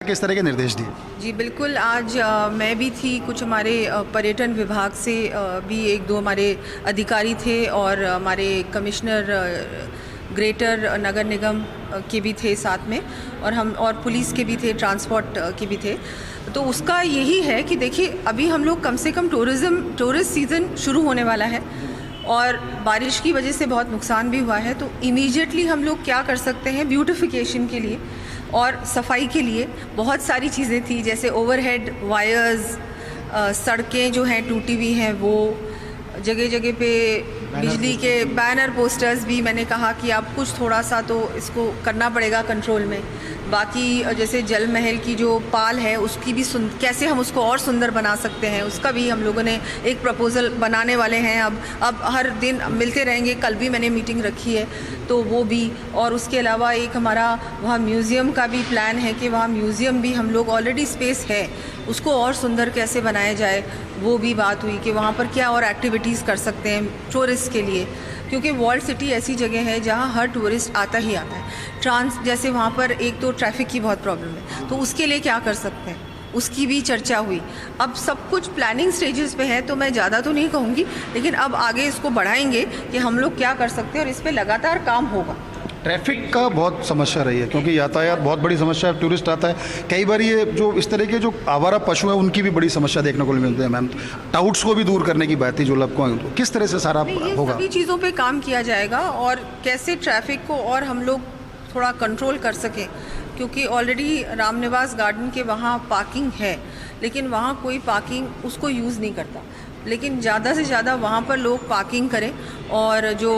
किस तरह के निर्देश दिए? जी बिल्कुल, आज मैं भी थी, कुछ हमारे पर्यटन विभाग से भी एक दो हमारे अधिकारी थे और हमारे कमिश्नर ग्रेटर नगर निगम के भी थे साथ में, और हम और पुलिस के भी थे, ट्रांसपोर्ट के भी थे। तो उसका यही है कि देखिए अभी हम लोग कम से कम टूरिस्ट सीज़न शुरू होने वाला है और बारिश की वजह से बहुत नुकसान भी हुआ है। तो इमीडिएटली हम लोग क्या कर सकते हैं, ब्यूटिफिकेशन के लिए और सफाई के लिए बहुत सारी चीज़ें थी, जैसे ओवरहेड वायर्स, सड़कें जो हैं टूटी हुई हैं, वो जगह जगह पे बिजली के बैनर पोस्टर्स भी मैंने कहा कि आप कुछ थोड़ा सा तो इसको करना पड़ेगा कंट्रोल में। बाकी जैसे जल महल की जो पाल है उसकी भी कैसे हम उसको और सुंदर बना सकते हैं, उसका भी हम लोगों ने एक प्रपोज़ल बनाने वाले हैं। अब हर दिन मिलते रहेंगे, कल भी मैंने मीटिंग रखी है तो वो भी। और उसके अलावा एक हमारा वहाँ म्यूज़ियम का भी प्लान है कि वहाँ म्यूज़ियम भी हम लोग ऑलरेडी स्पेस है, उसको और सुंदर कैसे बनाया जाए, वो भी बात हुई कि वहाँ पर क्या और एक्टिविटीज़ कर सकते हैं टूरिस्ट के लिए, क्योंकि वर्ल्ड सिटी ऐसी जगह है जहाँ हर टूरिस्ट आता ही आता है। जैसे वहाँ पर एक तो ट्रैफिक की बहुत प्रॉब्लम है, तो उसके लिए क्या कर सकते हैं, उसकी भी चर्चा हुई। अब सब कुछ प्लानिंग स्टेजेस पे है, तो मैं ज़्यादा तो नहीं कहूँगी, लेकिन अब आगे इसको बढ़ाएंगे कि हम लोग क्या कर सकते हैं और इस पर लगातार काम होगा। ट्रैफिक का बहुत समस्या रही है, क्योंकि यातायात बहुत बड़ी समस्या है, टूरिस्ट आता है कई बार, ये जो इस तरह के जो आवारा पशु हैं उनकी भी बड़ी समस्या देखने को मिलती है। मैम, टाउट्स को भी दूर करने की बात थी, जो को किस तरह से सारा होगा? सभी चीज़ों पे काम किया जाएगा और कैसे ट्रैफिक को और हम लोग थोड़ा कंट्रोल कर सकें, क्योंकि ऑलरेडी रामनिवास गार्डन के वहाँ पार्किंग है, लेकिन वहाँ कोई पार्किंग उसको यूज़ नहीं करता, लेकिन ज़्यादा से ज़्यादा वहाँ पर लोग पार्किंग करें। और जो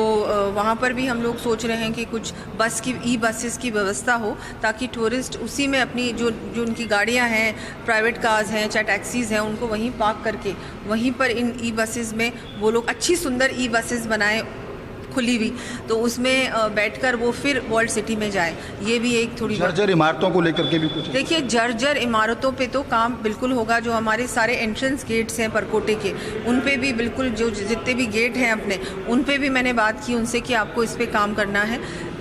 वहाँ पर भी हम लोग सोच रहे हैं कि कुछ बसेस की व्यवस्था हो, ताकि टूरिस्ट उसी में अपनी जो उनकी गाड़ियाँ हैं, प्राइवेट कार्स हैं, चाहे टैक्सीज़ हैं, उनको वहीं पार्क करके वहीं पर इन बसेस में वो लोग अच्छी सुंदर बसेस बनाएं खुली हुई, तो उसमें बैठकर वो फिर वर्ल्ड सिटी में जाए। ये भी एक थोड़ी जर्जर इमारतों को लेकर के भी कुछ देखिए, जर्जर इमारतों पे तो काम बिल्कुल होगा। जो हमारे सारे एंट्रेंस गेट्स हैं परकोटे के, उन पे भी बिल्कुल, जो जितने भी गेट हैं अपने, उन पे भी मैंने बात की उनसे कि आपको इस पे काम करना है।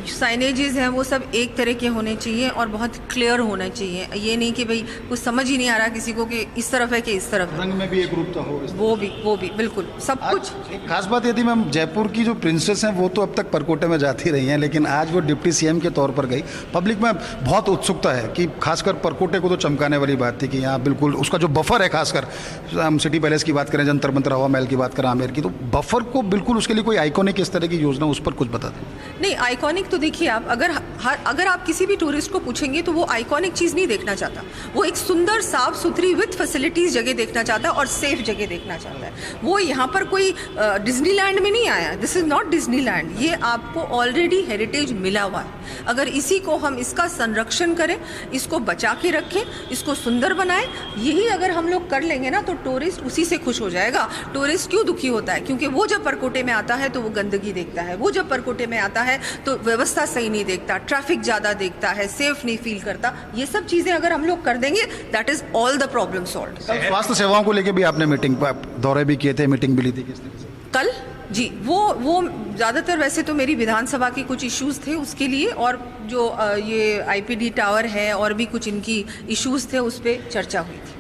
साइनेजेस हैं वो सब एक तरह के होने चाहिए और बहुत क्लियर होना चाहिए। ये नहीं कि भाई कुछ समझ ही नहीं आ रहा किसी को कि इस तरफ है कि इस तरफ है। रंग में भी एक रूपता हो, वो भी बिल्कुल सब कुछ। एक खास बात यदि मैम, जयपुर की जो प्रिंसेस हैं वो तो अब तक परकोटे में जाती रही हैं, लेकिन आज वो डिप्टी सीएम के तौर पर गई। पब्लिक में बहुत उत्सुकता है कि खासकर परकोटे को तो चमकाने वाली बात थी कि यहाँ बिल्कुल उसका जो बफर है, खासकर हम सिटी पैलेस की बात करें, जंतर मंतर, हवा महल की बात करें, आमेर की, तो बफर को बिल्कुल उसके लिए कोई आइकॉनिक इस तरह की योजना, उस पर कुछ बता दें। नहीं, आइकॉनिक तो देखिए आप अगर आप किसी भी टूरिस्ट को पूछेंगे तो वो आइकॉनिक चीज़ नहीं देखना चाहता, वो एक सुंदर साफ सुथरी विद फैसिलिटीज़ जगह देखना चाहता है और सेफ जगह देखना चाहता है। वो यहाँ पर कोई डिज्नीलैंड में नहीं आया, दिस इज़ नॉट डिज्नीलैंड, ये आपको ऑलरेडी हेरिटेज मिला हुआ है। अगर इसी को हम इसका संरक्षण करें, इसको बचा के रखें, इसको सुंदर बनाएं, यही अगर हम लोग कर लेंगे ना, तो टूरिस्ट उसी से खुश हो जाएगा। टूरिस्ट क्यों दुखी होता है? क्योंकि वो जब परकोटे में आता है तो वो गंदगी देखता है, वो जब परकोटे में आता है तो व्यवस्था सही नहीं देखता, ट्रैफिक ज़्यादा देखता है, सेफ नहीं फील करता। ये सब चीज़ें अगर हम लोग कर देंगे, that is all the problem solved. स्वास्थ्य सेवाओं को लेकर भी आपने मीटिंग दौरे भी किए थे, मीटिंग भी ली थी किस तरह से? कल जी, वो ज़्यादातर वैसे तो मेरी विधानसभा के कुछ इश्यूज़ थे उसके लिए, और जो ये आईपीडी टावर है और भी कुछ इनकी इश्यूज़ थे, उस पर चर्चा हुई थी।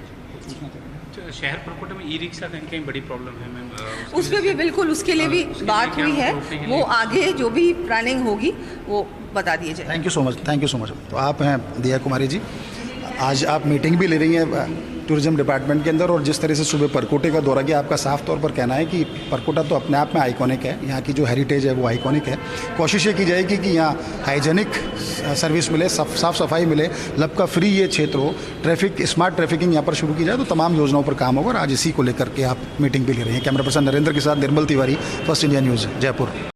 शहर परकोटे में ई रिक्शा कहीं बड़ी प्रॉब्लम है मैम, उस पर भी बिल्कुल उसके लिए भी बात हुई है, वो आगे जो भी प्लानिंग होगी वो बता दिए जाए। Thank you so much, thank you so much. तो आप हैं दिया कुमारी जी, आज आप मीटिंग भी ले रही हैं टूरिज्म डिपार्टमेंट के अंदर, और जिस तरह से सुबह परकोटे का दौरा किया, आपका साफ तौर पर कहना है कि परकोटा तो अपने आप में आइकॉनिक है, यहाँ की जो हेरिटेज है वो आइकॉनिक है। कोशिश ये की जाएगी कि यहाँ हाइजेनिक सर्विस मिले, साफ सफाई मिले, लपका फ्री ये क्षेत्र हो, ट्रैफिक स्मार्ट ट्रैफिकिंग यहाँ पर शुरू की जाए, तो तमाम योजनाओं पर काम होगा। और आज इसी को लेकर के आप मीटिंग भी ले रही हैं। कैमरा पर्सन नरेंद्र के साथ Nirmal Tiwari, First India News, Jaipur.